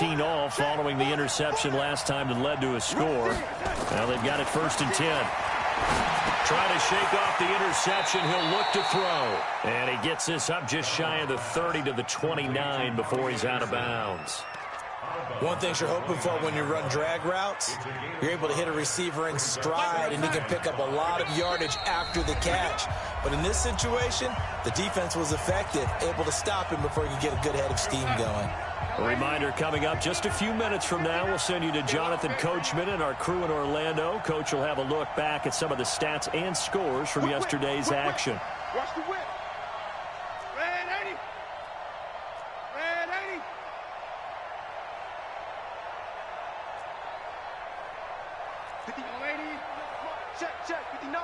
All following the interception last time that led to a score. Now they've got it 1st and 10. Trying to shake off the interception. He'll look to throw. And he gets this up just shy of the 30 to the 29 before he's out of bounds. One thing you're hoping for when you run drag routes, you're able to hit a receiver in stride, and he can pick up a lot of yardage after the catch. But in this situation, the defense was effective, able to stop him before he could get a good head of steam going. A reminder coming up just a few minutes from now, we'll send you to Jonathan Coachman and our crew in Orlando. Coach will have a look back at some of the stats and scores from yesterday's action. Watch the whip. Red 80. Red 80. Check, 59.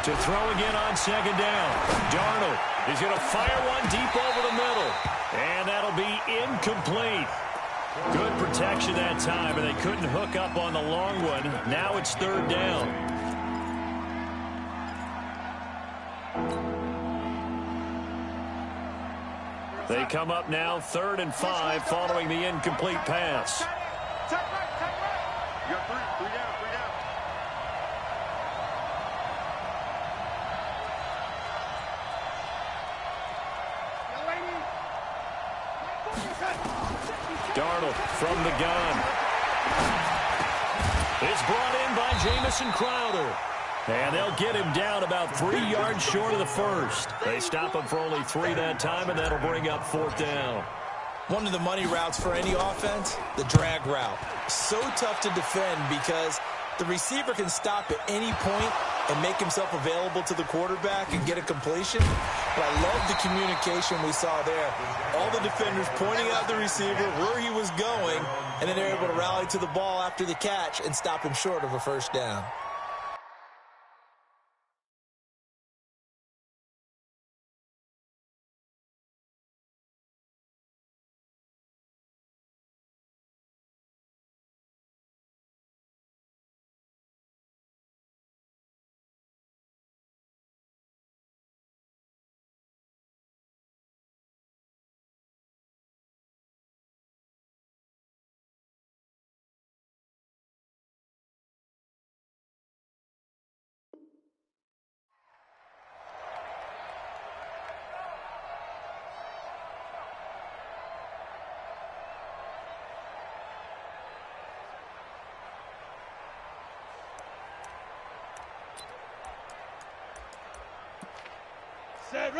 To throw again on 2nd down. Darnold is going to fire one deep over the middle. And that'll be incomplete. Good protection that time, and they couldn't hook up on the long one. Now it's 3rd down. They come up now 3rd and 5 following the incomplete pass. Take right. You got 3 down. Darnold from the gun. It's brought in by Jamison Crowder. And they'll get him down about 3 yards short of the 1st. They stop him for only 3 that time, and that'll bring up 4th down. One of the money routes for any offense, the drag route. So tough to defend because the receiver can stop at any point and make himself available to the quarterback and get a completion. But I love the communication we saw there. All the defenders pointing out the receiver, where he was going, and then they're able to rally to the ball after the catch and stop him short of a 1st down.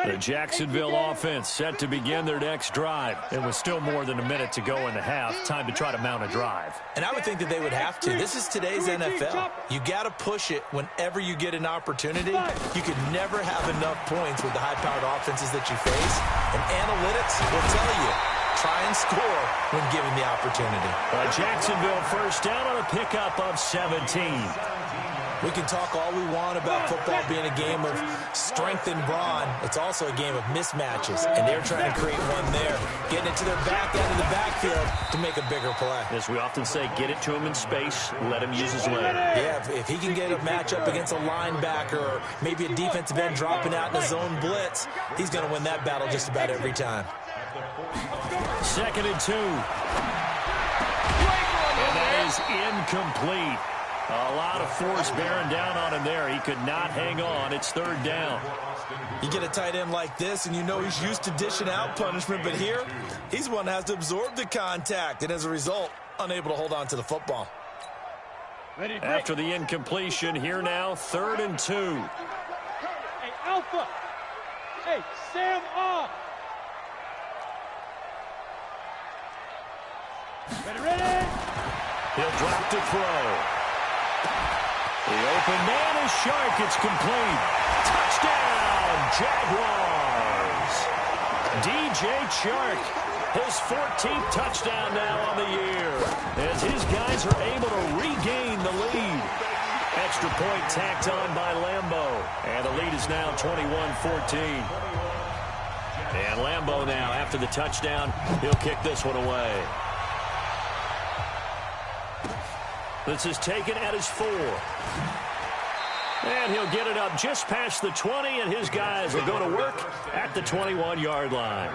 The Jacksonville offense set to begin their next drive. It was still more than a minute to go in the half. Time to try to mount a drive. And I would think that they would have to. This is today's NFL. You got to push it whenever you get an opportunity. You could never have enough points with the high-powered offenses that you face. And analytics will tell you, try and score when given the opportunity. Jacksonville 1st down on a pickup of 17. We can talk all we want about football being a game of strength and brawn. It's also a game of mismatches, and they're trying to create one there, getting it to their back end of the backfield to make a bigger play. As we often say, get it to him in space, let him use his leg. Yeah, if he can get a matchup against a linebacker or maybe a defensive end dropping out in a zone blitz, he's going to win that battle just about every time. 2nd and 2. And that is incomplete. A lot of force bearing down on him there. He could not hang on. It's 3rd down. You get a tight end like this, and you know he's used to dishing out punishment, but here, he's one that has to absorb the contact, and as a result, unable to hold on to the football. After the incompletion, here now, 3rd and 2. Hey, Alpha. Hey, Sam off. Ready. He'll drop to throw. The open man is Shark. It's complete. Touchdown, Jaguars. DJ Chark, his 14th touchdown now on the year, as his guys are able to regain the lead. Extra point tacked on by Lambeau, and the lead is now 21-14. And Lambeau now, after the touchdown, he'll kick this one away. This is taken at his 4. And he'll get it up just past the 20, and his guys will go to work at the 21-yard line.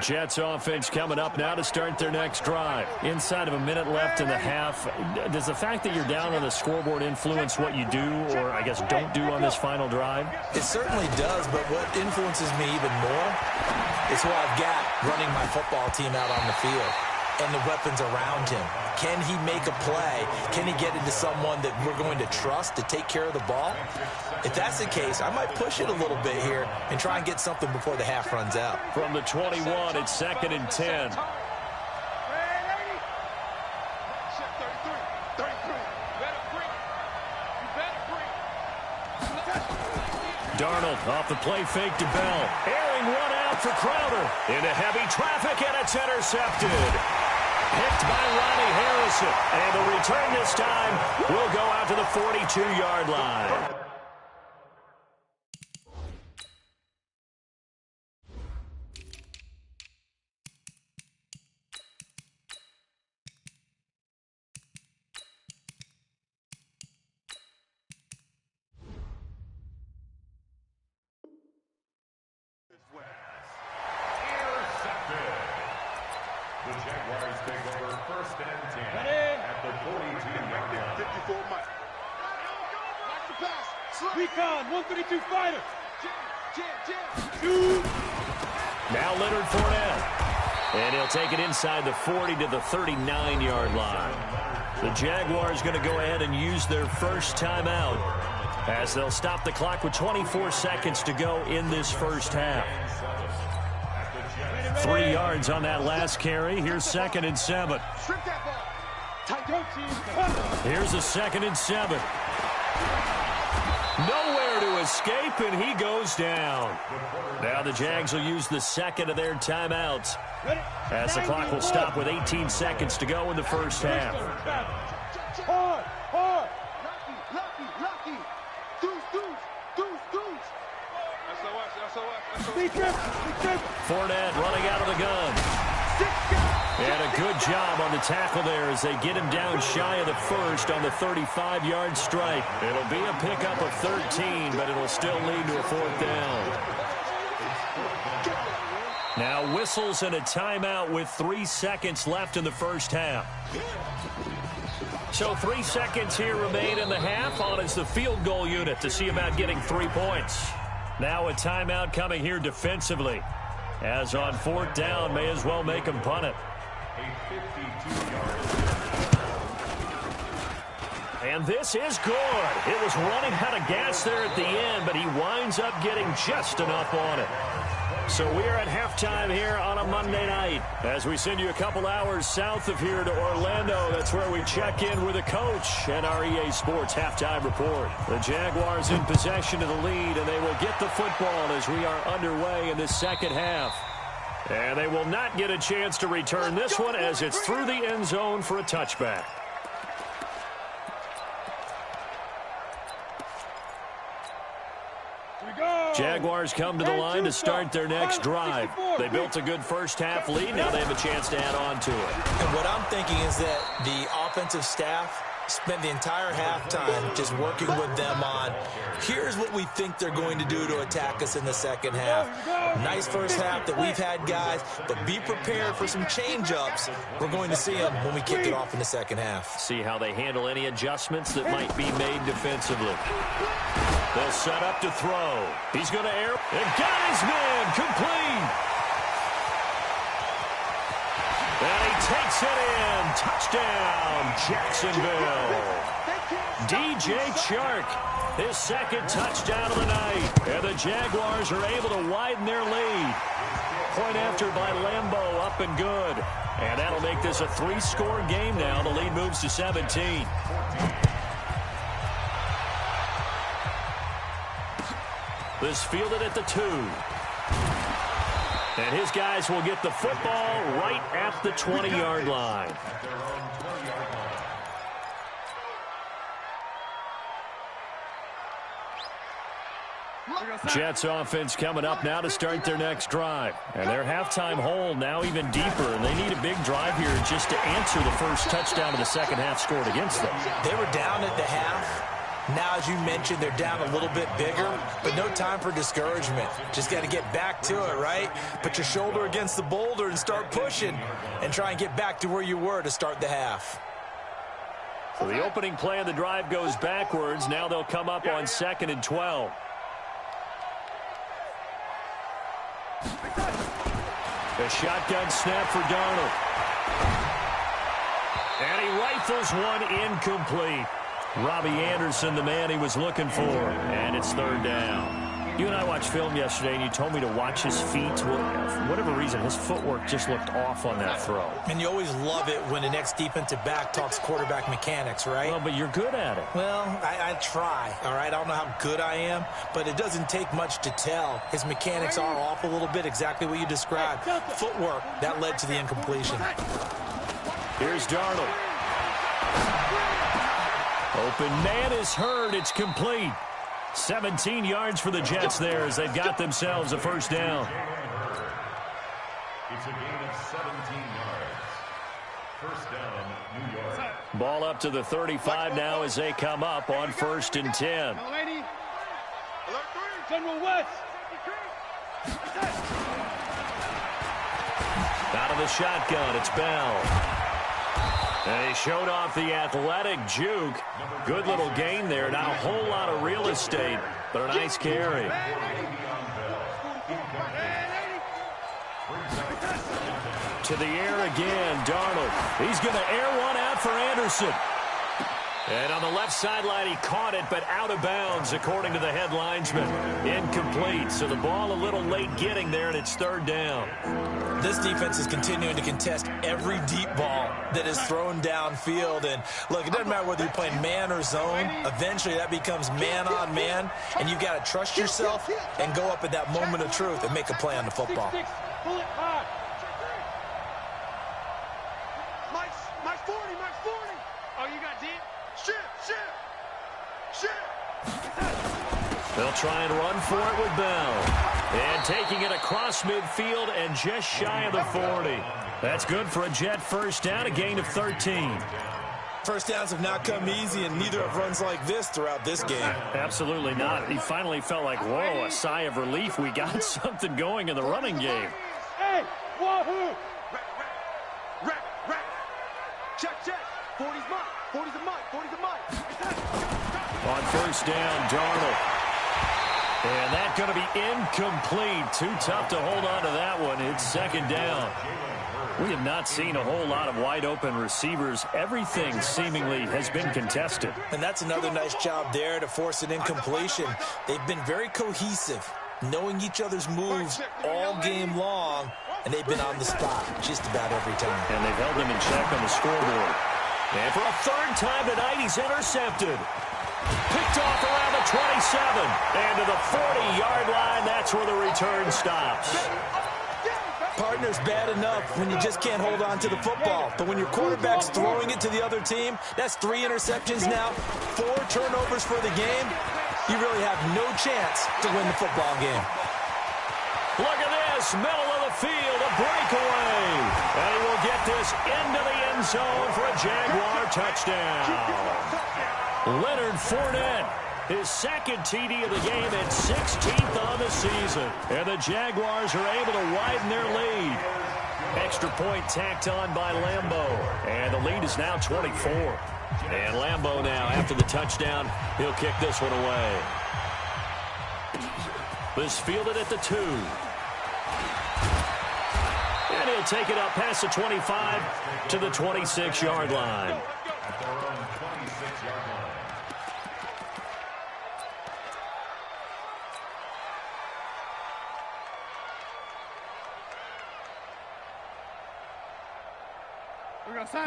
Jets offense coming up now to start their next drive. Inside of a minute left in the half, does the fact that you're down on the scoreboard influence what you do, or I guess don't do on this final drive? It certainly does, but what influences me even more is who I've got running my football team out on the field and the weapons around him. Can he make a play? Can he get into someone that we're going to trust to take care of the ball? If that's the case, I might push it a little bit here and try and get something before the half runs out. From the 21, it's 2nd and 10. Darnold off the play fake to Bell. Airing one out for Crowder. Into heavy traffic, and it's intercepted. Picked by Ronnie Harrison. And the return this time will go out to the 42-yard line. The Jaguars take over 1st and 10 at the 42-yard line. 54 Mike. Watch the pass. Recon, 132 fighter. Now Leonard Fournette. And he'll take it inside the 40 to the 39-yard line. The Jaguars going to go ahead and use their first timeout as they'll stop the clock with 24 seconds to go in this first half. 3 yards on that last carry. Here's 2nd and 7. Here's a 2nd and 7. Nowhere to escape, and he goes down. Now the Jags will use the second of their timeouts as the clock will stop with 18 seconds to go in the first half. Hard. Fournette running out of the gun. And a good job on the tackle there as they get him down shy of the first on the 35-yard strike. It'll be a pickup of 13, but it'll still lead to a 4th down. Now whistles and a timeout with 3 seconds left in the first half. So 3 seconds here remain in the half. On is the field goal unit to see about getting 3 points. Now a timeout coming here defensively. As on 4th down, may as well make him punt it. And this is good. It was running out of gas there at the end, but he winds up getting just enough on it. So we are at halftime here on a Monday night as we send you a couple hours south of here to Orlando. That's where we check in with the coach and our EA Sports halftime report. The Jaguars in possession of the lead, and they will get the football as we are underway in the second half. And they will not get a chance to return this one as it's through the end zone for a touchback. Jaguars come to the line to start their next drive. They built a good first half lead. Now they have a chance to add on to it. And what I'm thinking is that the offensive staff spent the entire halftime just working with them on, here's what we think they're going to do to attack us in the second half. Nice first half that we've had, guys, but be prepared for some change-ups. We're going to see them when we kick it off in the second half. See how they handle any adjustments that might be made defensively. They'll set up to throw. He's going to air. And got his man complete. And he takes it in. Touchdown, Jacksonville. DJ Chark, his second touchdown of the night. And the Jaguars are able to widen their lead. Point after by Lambeau, up and good. And that'll make this a 3-score game now. The lead moves to 17. This fielded at the 2. And his guys will get the football right at the 20-yard line. Jets offense coming up now to start their next drive. And their halftime hole now even deeper. And they need a big drive here just to answer the first touchdown of the second half scored against them. They were down at the half. Now, as you mentioned, they're down a little bit bigger, but no time for discouragement. Just got to get back to it, right? Put your shoulder against the boulder and start pushing and try and get back to where you were to start the half. So the opening play of the drive goes backwards. Now they'll come up on 2nd and 12. A shotgun snap for Darnold. And he rifles one incomplete. Robbie Anderson, the man he was looking for. And it's 3rd down. You and I watched film yesterday, and you told me to watch his feet. Well, for whatever reason, his footwork just looked off on that throw. And you always love it when the next defensive back talks quarterback mechanics, right? Well, but you're good at it. Well, I try, all right? I don't know how good I am, but it doesn't take much to tell. His mechanics are off a little bit, exactly what you described. Footwork, that led to the incompletion. Here's Darnold. Open man is heard. It's complete. 17 yards for the Jets there as they've got themselves a 1st down. It's a gain of 17 yards. 1st down, New York. Ball up to the 35 now as they come up on 1st and 10. General West. Out of the shotgun, it's Bell. And he showed off the athletic juke. Good little gain there. Not a whole lot of real estate, but a nice carry. To the air again, Darnold. He's going to air one out for Anderson. And on the left sideline, he caught it, but out of bounds, according to the head linesman. Incomplete. So the ball a little late getting there, and it's 3rd down. This defense is continuing to contest every deep ball that is thrown downfield. And, look, it doesn't matter whether you're playing man or zone. Eventually, that becomes man on man, and you've got to trust yourself and go up at that moment of truth and make a play on the football. Pull it hard. Mike 40, Mike 40. Oh, you got deep? Shit. They'll try and run for it with Bell. And taking it across midfield and just shy of the 40. That's good for a Jet 1st down, a gain of 13. 1st downs have not come easy, and neither have runs like this throughout this game. Absolutely not. He finally felt like, whoa, a sigh of relief. We got something going in the running game. Hey, wahoo! Rack. Check. 40's mine. 40's a mine. 40's a mine. On 1st down, Darnold. And that's going to be incomplete. Too tough to hold on to that one. It's 2nd down. We have not seen a whole lot of wide-open receivers. Everything seemingly has been contested. And that's another nice job there to force an incompletion. They've been very cohesive, knowing each other's moves all game long, and they've been on the spot just about every time. And they've held them in check on the scoreboard. And for a 3rd time tonight, he's intercepted. Picked off around the 27. And to the 40-yard line, that's where the return stops. Partner's bad enough when you just can't hold on to the football. But when your quarterback's throwing it to the other team, that's 3 interceptions now, 4 turnovers for the game. You really have no chance to win the football game. Look at this, middle of the field, a breakaway. And he will get this into the end zone for a Jaguar touchdown. Leonard Fournette, his 2nd TD of the game and 16th on the season. And the Jaguars are able to widen their lead. Extra point tacked on by Lambeau. And the lead is now 24. And Lambeau now, after the touchdown, he'll kick this one away. This fielded at the 2. And he'll take it up past the 25 to the 26-yard line.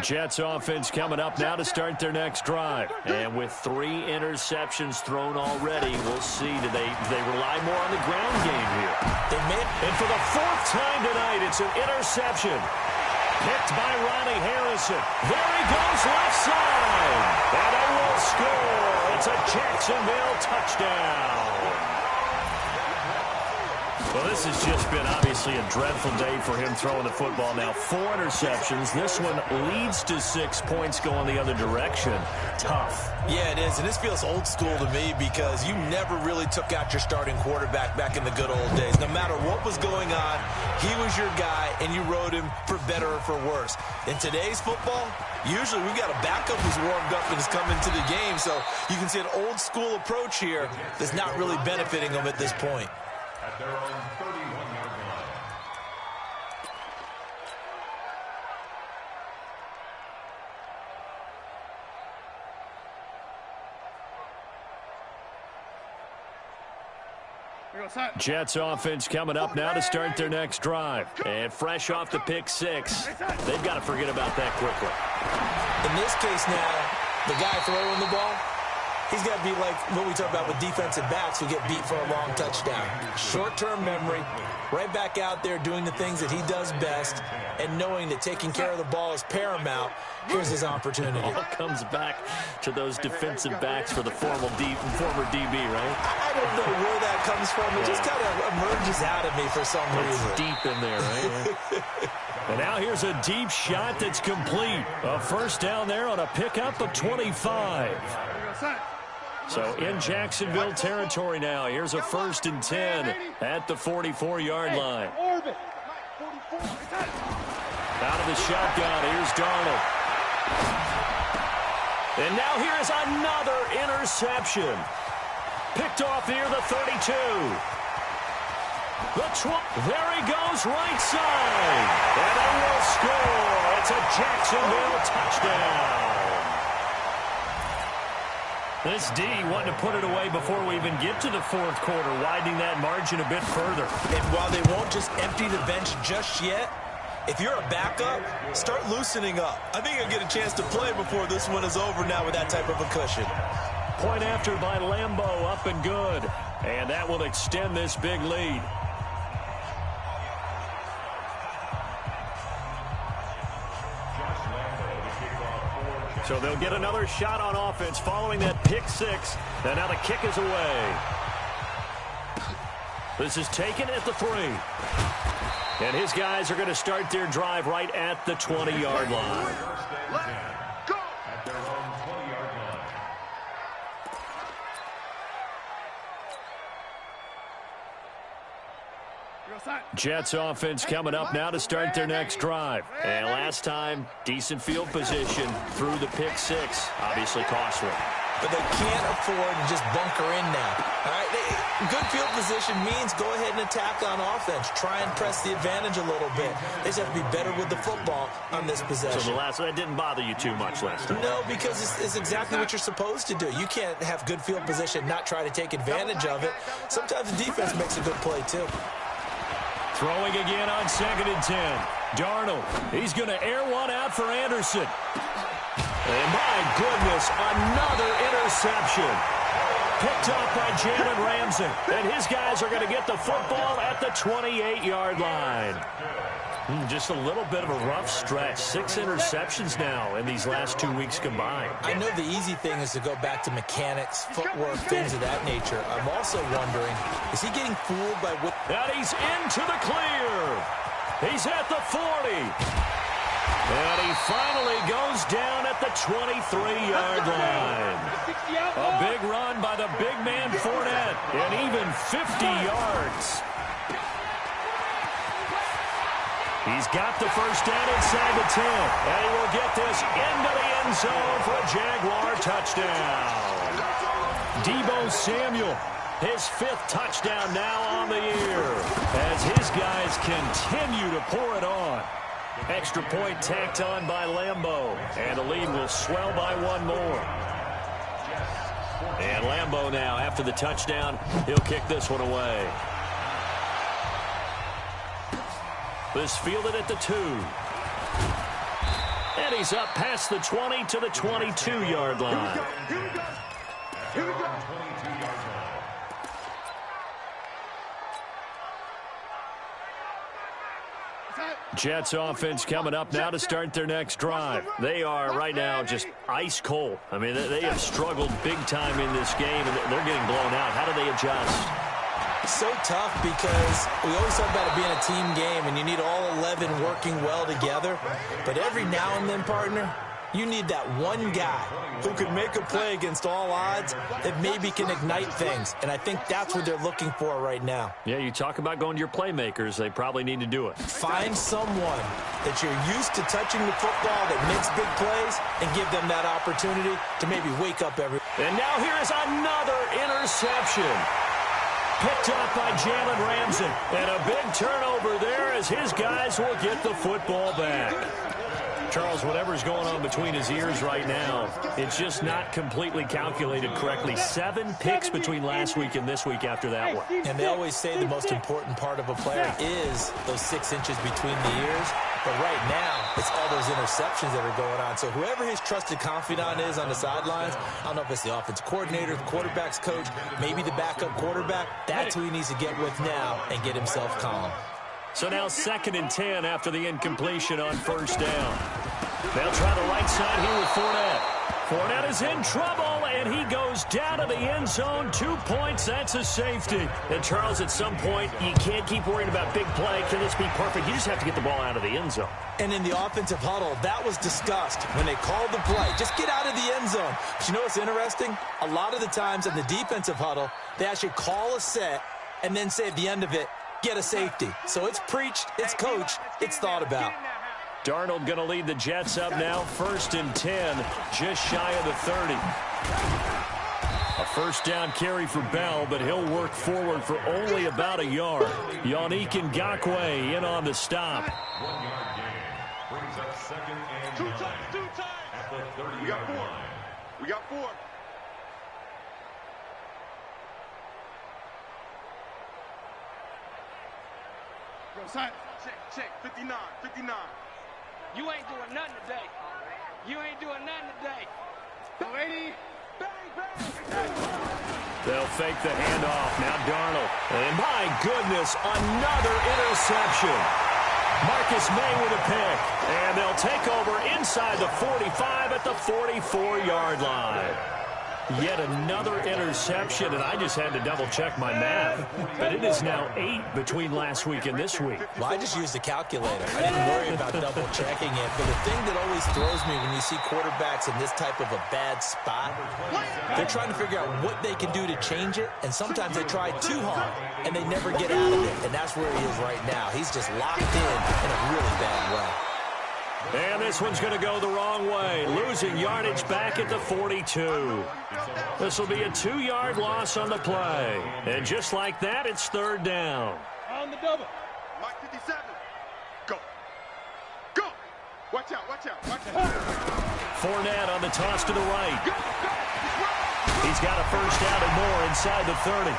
Jets offense coming up now to start their next drive. And with 3 interceptions thrown already, we'll see. Do they rely more on the ground game here? And for the 4th time tonight, it's an interception. Picked by Ronnie Harrison. There he goes, left side. And they will score. It's a Jacksonville touchdown. Well, this has just been obviously a dreadful day for him throwing the football. Now 4 interceptions. This one leads to 6 points going the other direction. Tough. Yeah, it is. And this feels old school to me because you never really took out your starting quarterback back in the good old days. No matter what was going on, he was your guy, and you rode him for better or for worse. In today's football, usually we've got a backup who's warmed up and has come into the game. So you can see an old school approach here that's not really benefiting them at this point. At their own 31-yard line. Jets offense coming up now to start their next drive. And fresh off the pick 6, they've got to forget about that quickly. In this case now, the guy throwing the ball, he's got to be like what we talk about with defensive backs who get beat for a long touchdown. Short-term memory, right back out there doing the things that he does best, and knowing that taking care of the ball is paramount. Here's his opportunity. All comes back to those defensive backs for the former DB, right? I don't know where that comes from. It just kind of emerges out of me for some reason. It's deep in there, right? And now here's a deep shot that's complete. A first down there on a pickup of 25. So in Jacksonville territory now. Here's a 1st and 10 at the 44-yard line. Out of the shotgun, here's Darnold. And now here's another interception. Picked off near the 32. There he goes, right side. And they will score. It's a Jacksonville touchdown. This D wanting to put it away before we even get to the 4th quarter, widening that margin a bit further. And while they won't just empty the bench just yet, if you're a backup, start loosening up. I think you'll get a chance to play before this one is over now with that type of a cushion. Point after by Lambeau, up and good. And that will extend this big lead. So they'll get another shot on offense following that pick 6. And now the kick is away. This is taken at the 3. And his guys are going to start their drive right at the 20-yard line. Go! At their own 20-yard line. Jets offense coming up now to start their next drive. And last time, decent field position through the pick 6. Obviously costly. But they can't afford to just bunker in now. All right, good field position means go ahead and attack on offense. Try and press the advantage a little bit. They just have to be better with the football on this possession. So that didn't bother you too much last time? No, because it's exactly what you're supposed to do. You can't have good field position, not try to take advantage of it. Sometimes the defense makes a good play, too. Throwing again on 2nd and 10. Darnold, he's going to air one out for Anderson. And my goodness, another interception. Picked off by Jalen Ramsey. And his guys are going to get the football at the 28-yard line. Just a little bit of a rough stretch. 6 interceptions now in these last 2 weeks combined. I know the easy thing is to go back to mechanics, footwork, things of that nature. I'm also wondering, is he getting fooled by what... And he's into the clear. He's at the 40. And he finally goes down at the 23-yard line. A big run by the big man Fournette, and even 50 yards. He's got the first down inside the 10, and he will get this into the end zone for a Jaguar touchdown. Deebo Samuel, his 5th touchdown now on the year, as his guys continue to pour it on. Extra point tacked on by Lambeau, and the lead will swell by 1 more. And Lambeau now, after the touchdown, he'll kick this one away. This fielded at the 2. And he's up past the 20 to the 22-yard line. Here we go. Here we go. 22-yard line. Jets offense coming up now to start their next drive. They are right now just ice cold. I mean, they have struggled big time in this game, and they're getting blown out. How do they adjust? So tough because we always talk about it being a team game and you need all 11 working well together. But every now and then, partner, you need that one guy who can make a play against all odds that maybe can ignite things. And I think that's what they're looking for right now. Yeah, you talk about going to your playmakers. They probably need to do it. Find someone that you're used to touching the football that makes big plays and give them that opportunity to maybe wake up every. And now here is another interception. Picked up by Jalen Ramsey. And a big turnover there as his guys will get the football back. Charles, whatever's going on between his ears right now, it's just not completely calculated correctly. 7 picks between last week and this week after that one. And they always say the most important part of a player is those 6 inches between the ears. But right now, it's all those interceptions that are going on. So whoever his trusted confidant is on the sidelines, I don't know if it's the offensive coordinator, the quarterback's coach, maybe the backup quarterback, that's who he needs to get with now and get himself calm. So now 2nd and 10 after the incompletion on 1st down. They'll try the right side here with Fournette. Fournette is in trouble, and he goes down to the end zone. 2 points, that's a safety. And, Charles, at some point, you can't keep worrying about big play. Can this be perfect? You just have to get the ball out of the end zone. And in the offensive huddle, that was discussed when they called the play. Just get out of the end zone. But you know what's interesting? A lot of the times in the defensive huddle, they actually call a set and then say at the end of it, get a safety. So it's preached, it's coached, it's thought about. Darnold going to lead the Jets up now. 1st and 10, just shy of the 30. A 1st down carry for Bell, but he'll work forward for only about a yard. Yannick Ngakoue in on the stop. 1 yard gain. Brings up 2nd and 9. At the 30 yard line. We got 4. Go, sign. Check. 59. You ain't doing nothing today. You ain't doing nothing today. 80. Bang. They'll fake the handoff. Now Darnold. And my goodness, another interception. Marcus May with a pick. And they'll take over inside the 45 at the 44-yard line. Yet another interception, and I just had to double-check my math. But it is now 8 between last week and this week. Well, I just used the calculator. I didn't worry about double-checking it. But the thing that always throws me when you see quarterbacks in this type of a bad spot, they're trying to figure out what they can do to change it, and sometimes they try too hard, and they never get out of it. And that's where he is right now. He's just locked in a really bad way. And this one's going to go the wrong way, losing yardage back at the 42. This will be a 2-yard loss on the play. And just like that, it's 3rd down. On the double. Mike 57. Go. Watch out. Fournette on the toss to the right. He's got a 1st down and more inside the 30.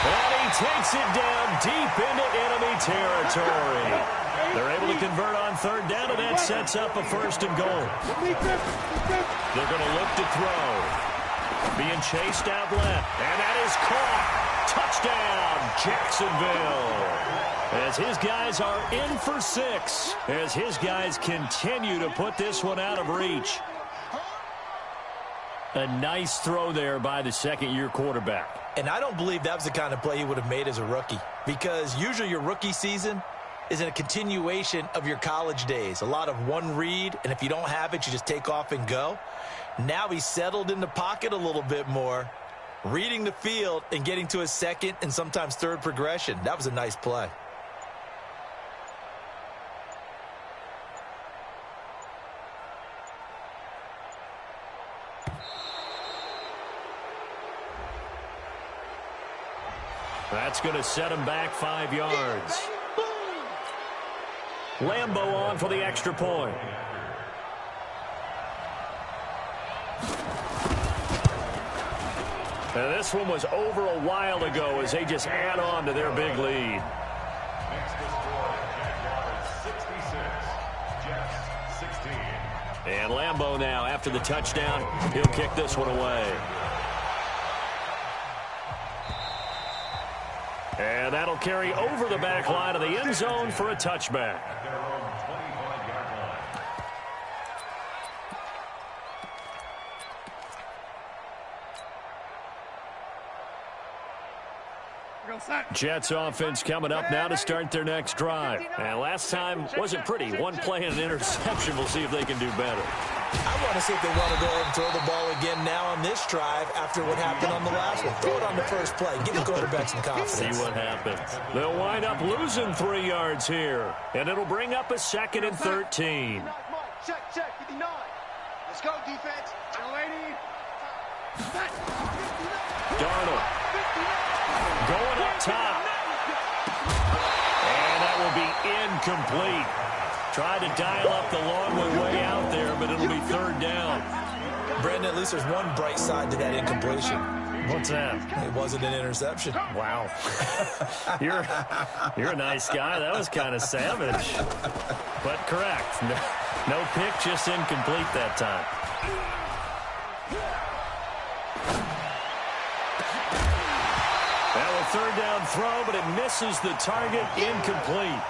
And he takes it down deep into enemy territory. They're able to convert on 3rd down, and that sets up a 1st and goal. They're going to look to throw. Being chased out left, and that is caught. Touchdown, Jacksonville. As his guys are in for 6, as his guys continue to put this one out of reach. A nice throw there by the 2nd-year quarterback. And I don't believe that was the kind of play he would have made as a rookie, because usually your rookie season is a continuation of your college days. A lot of one read, and if you don't have it, you just take off and go. Now he's settled in the pocket a little bit more, reading the field and getting to his 2nd and sometimes 3rd progression. That was a nice play. That's going to set him back 5 yards. Lambeau on for the extra point. And this one was over a while ago as they just add on to their big lead. Makes the score Jaguars 66, Jets 16. And Lambeau now, after the touchdown, he'll kick this one away. And that'll carry over the back line of the end zone for a touchback. Their own 25-yard line. Jets offense coming up now to start their next drive. And last time wasn't pretty. One play and an interception. We'll see if they can do better. I want to see if they want to go ahead and throw the ball again now on this drive after what happened on the last one. Throw it on the first play. Give the quarterback some confidence. See what happens. They'll wind up losing 3 yards here. And it'll bring up a 2nd and 13. Check, 59. Let's go, defense. Lady. Darnold going up top. And that will be incomplete. Tried to dial up the long way out there, but it'll be 3rd down. Brandon, at least there's one bright side to that incompletion. What's that? It wasn't an interception. Wow. You're a nice guy. That was kind of savage. But correct. No pick, just incomplete that time. Now a 3rd down throw, but it misses the target, incomplete.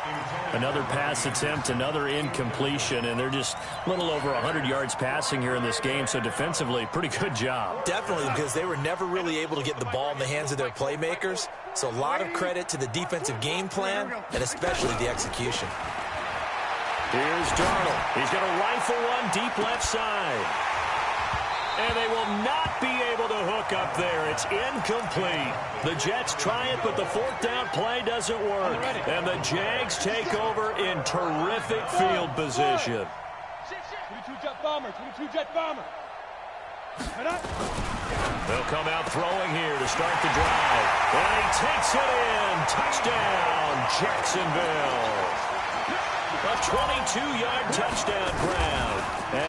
Another pass attempt, another incompletion, and they're just a little over 100 yards passing here in this game, so defensively, pretty good job. Definitely, because they were never really able to get the ball in the hands of their playmakers, so a lot of credit to the defensive game plan, and especially the execution. Here's Darnold. He's going to rifle one deep left side. And they will not be able to hook up there. It's incomplete. The Jets try it, but the 4th down play doesn't work. And the Jags take over in terrific field position. 22 Jet Bomber, 22 Jet Bomber. They'll come out throwing here to start the drive. And he takes it in. Touchdown, Jacksonville. A 22-yard touchdown ground.